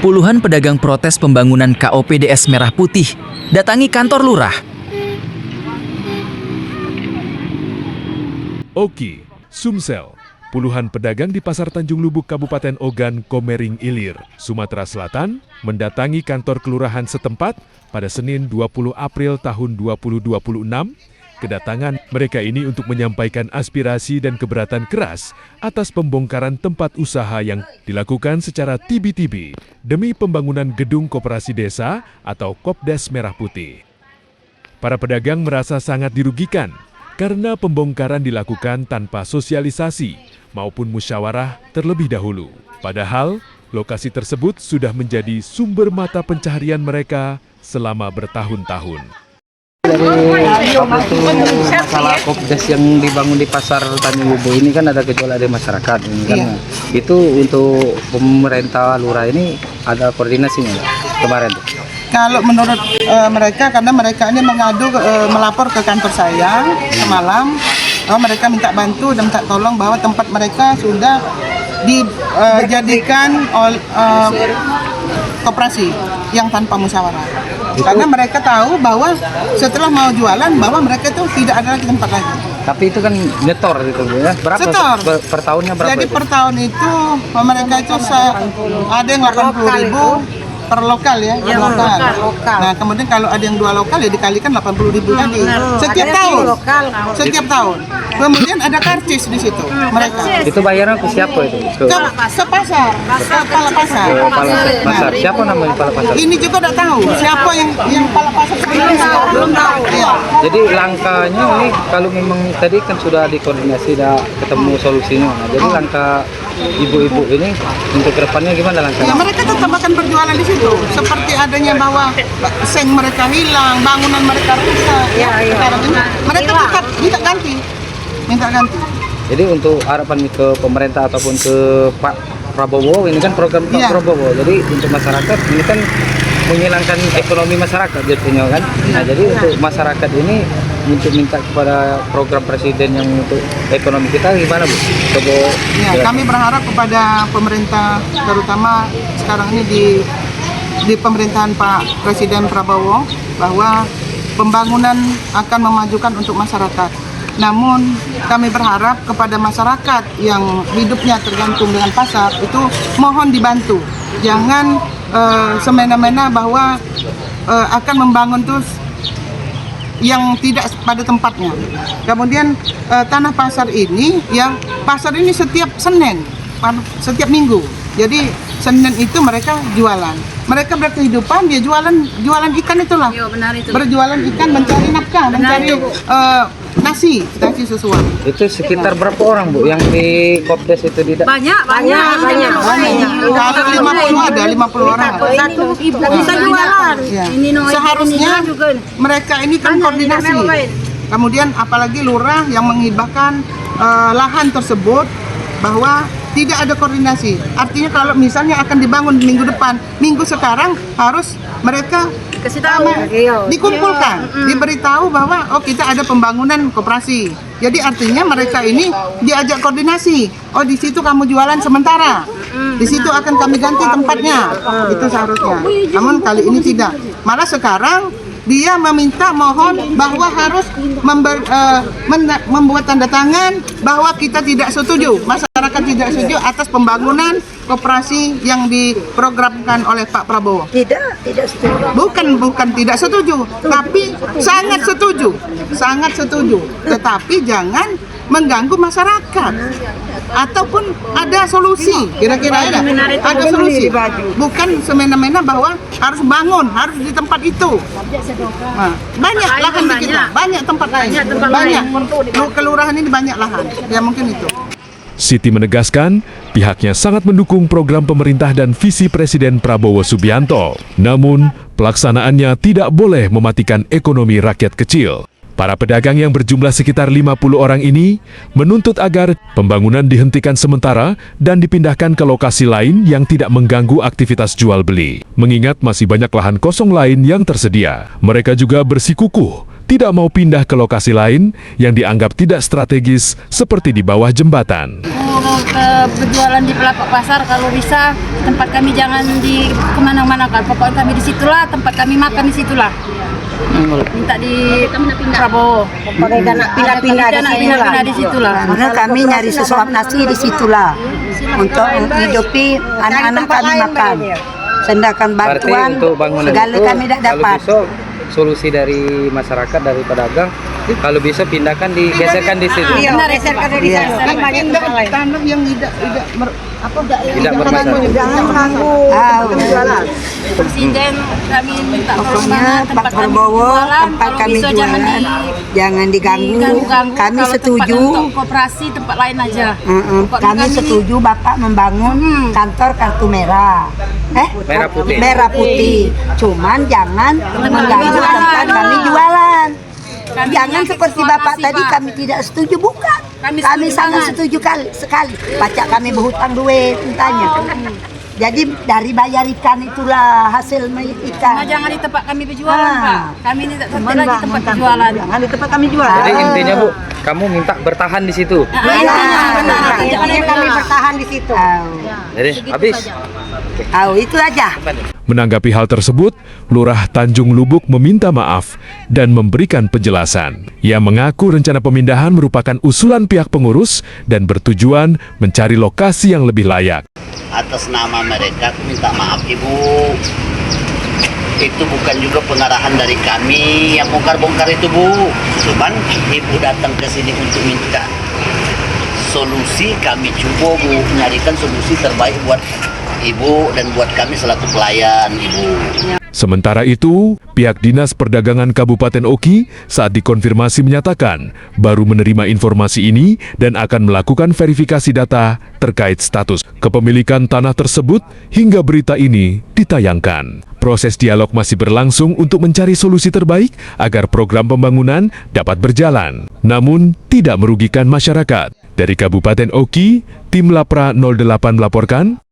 Puluhan pedagang protes pembangunan KOPDS Merah Putih datangi kantor lurah. Oki, Sumsel. Puluhan pedagang di Pasar Tanjung Lubuk, Kabupaten Ogan, Komering Ilir, Sumatera Selatan, mendatangi kantor kelurahan setempat pada Senin 20 April tahun 2026. Kedatangan mereka ini untuk menyampaikan aspirasi dan keberatan keras atas pembongkaran tempat usaha yang dilakukan secara tibi-tibi demi pembangunan gedung koperasi desa atau Kopdes Merah Putih. Para pedagang merasa sangat dirugikan karena pembongkaran dilakukan tanpa sosialisasi maupun musyawarah terlebih dahulu. Padahal lokasi tersebut sudah menjadi sumber mata pencaharian mereka selama bertahun-tahun. Dari masalah Kopdes yang dibangun di Pasar Tanjung Lubuk ini kan ada gejolak dari masyarakat ini kan. Itu untuk pemerintah lurah ini ada koordinasinya kemarin tuh. Kalau menurut mereka, karena mereka ini melapor ke kantor saya semalam, bahwa mereka minta bantu dan minta tolong bahwa tempat mereka sudah dijadikan koperasi yang tanpa musyawarah. Karena mereka tahu bahwa setelah mau jualan bahwa mereka itu tidak ada lagi tempat lagi. Tapi itu kan nyetor gitu ya. Berapa Setor. per tahunnya berapa? Jadi itu? per tahun itu mereka itu ada yang 80.000 per lokal ya, per lokal. Nah, kemudian kalau ada yang 2 lokal ya dikalikan 80.000 tadi. Setiap tahun. Setiap tahun. Kemudian ada karcis di situ mereka. Itu bayarnya ke siapa itu? Ke pasar, kepala pasar. Pasar. Siapa namanya kepala pasar? Ini juga tidak tahu siapa yang kepala pasar sebenarnya. Belum tahu. Ya. Jadi langkahnya ini kalau memang tadi kan sudah dikoordinasi, dah ketemu solusinya. Nah, jadi langkah ibu-ibu ini untuk kedepannya gimana langkahnya? Ya, mereka tetap akan berjualan di situ. Seperti adanya bahwa seng mereka hilang, bangunan mereka rusak. Sekarang ini mereka tetap minta ganti. Jadi untuk harapan ke pemerintah ataupun ke Pak Prabowo, ini kan program Pak Prabowo. Jadi untuk masyarakat ini kan menghilangkan ekonomi masyarakat jadinya kan. Nah, jadi untuk masyarakat ini untuk minta kepada program presiden yang untuk ekonomi kita gimana Bu? Coba. Ya, kami berharap kepada pemerintah, terutama sekarang ini di pemerintahan Pak Presiden Prabowo, bahwa pembangunan akan memajukan untuk masyarakat. Namun kami berharap kepada masyarakat yang hidupnya tergantung dengan pasar itu mohon dibantu. Jangan semena-mena bahwa akan membangun terus yang tidak pada tempatnya. Kemudian tanah pasar ini, pasar ini setiap Senin, setiap Minggu. Jadi Senin itu mereka jualan. Mereka berkehidupan, dia jualan ikan itulah. Yo, benar itu. Berjualan ikan, mencari nafkah, mencari nasi sesuatu. Itu sekitar berapa orang Bu yang di Kopdes itu di Banyak. Kalau 50 ada 50 orang. Satu ibu bisa jualan. Ya. Ini Seharusnya juga. mereka ini kan koordinasi. Kemudian apalagi lurah yang menghibahkan lahan tersebut, bahwa tidak ada koordinasi. Artinya kalau misalnya akan dibangun minggu depan, minggu sekarang harus mereka Kasih tahu. dikumpulkan, diberitahu bahwa kita ada pembangunan koperasi. Jadi artinya mereka ini diajak koordinasi. Oh, di situ kamu jualan sementara. Di situ akan kami ganti tempatnya. Itu seharusnya. Namun kali ini tidak. Malah sekarang dia mohon bahwa harus membuat tanda tangan bahwa kita tidak setuju, masyarakat tidak setuju atas pembangunan koperasi yang diprogramkan oleh Pak Prabowo. Tidak setuju. Bukan tidak setuju, tapi sangat setuju. Tetapi jangan mengganggu masyarakat. Ataupun ada solusi, kira-kira ada solusi. Bukan semena-mena bahwa harus bangun, harus di tempat itu. Nah, banyak lahan di kita, banyak tempat lain. Banyak. Kelurahan ini banyak lahan. Ya mungkin itu. Siti menegaskan pihaknya sangat mendukung program pemerintah dan visi Presiden Prabowo Subianto. Namun, pelaksanaannya tidak boleh mematikan ekonomi rakyat kecil. Para pedagang yang berjumlah sekitar 50 orang ini menuntut agar pembangunan dihentikan sementara dan dipindahkan ke lokasi lain yang tidak mengganggu aktivitas jual beli. Mengingat masih banyak lahan kosong lain yang tersedia, mereka juga bersikukuh tidak mau pindah ke lokasi lain yang dianggap tidak strategis seperti di bawah jembatan. mau berjualan di pelapak pasar, kalau bisa tempat kami jangan di kemana-mana kan. Pokoknya kami di situlah, tempat kami makan di situlah. Minta di Prabowo. Pakai dana pindah-pindah di situlah. Karena kami nyari sesuap nasi di situlah untuk menghidupi anak-anak kami makan. Sedangkan Berarti bantuan untuk bangunan segala itu, kami tidak kalau dapat. bisa solusi dari masyarakat, dari pedagang, kalau bisa pindahkan, digeserkan di situ. Iya, Benar, geserkan dari Iya. sana. Kan Banyak indah tempat lain. tanah yang tidak Tidak bermasalah. jangan mengganggu Tahu. penjualan. Presiden kami minta Pokoknya tolong Pak kami Prabowo jualan, tempat kalau kami bisa jualan jangan diganggu. diganggu-ganggu. Kami Kalau setuju. tempat untuk koperasi tempat lain aja. Pokoknya Kami setuju Bapak membangun kantor kartu merah. Merah putih. Merah putih. Cuman jangan mengganggu jualan. tempat kami jualan. Kami Jangan menyakiti seperti suara Bapak nasi, tadi Pak. kami tidak setuju, bukan. Kami Kami setuju sangat banget. setuju sekali. Pacak kami berhutang duit tanya. Jadi dari bayar ikan itulah hasil ikan. Nah, jangan di tempat kami berjualan, Ah. Pak. Kami ini tak lagi tempat berjualan. Jangan di tempat kami jualan. Jadi intinya Bu, kamu minta bertahan di situ. Iya, benar. Jangan kami bertahan di situ. Jadi habis. Tahu itu aja. Menanggapi hal tersebut, Lurah Tanjung Lubuk meminta maaf dan memberikan penjelasan. Ia mengaku rencana pemindahan merupakan usulan pihak pengurus dan bertujuan mencari lokasi yang lebih layak. Atas nama mereka aku minta maaf Ibu. Itu bukan juga pengarahan dari kami yang bongkar-bongkar itu Bu. Cuman Ibu datang ke sini untuk minta solusi, kami coba Bu nyarikan solusi terbaik buat Ibu dan buat kami selaku pelayan Ibu. Sementara itu, pihak Dinas Perdagangan Kabupaten Oki saat dikonfirmasi menyatakan baru menerima informasi ini dan akan melakukan verifikasi data terkait status kepemilikan tanah tersebut hingga berita ini ditayangkan. Proses dialog masih berlangsung untuk mencari solusi terbaik agar program pembangunan dapat berjalan, namun tidak merugikan masyarakat. Dari Kabupaten Oki, Tim Lapra 08 melaporkan.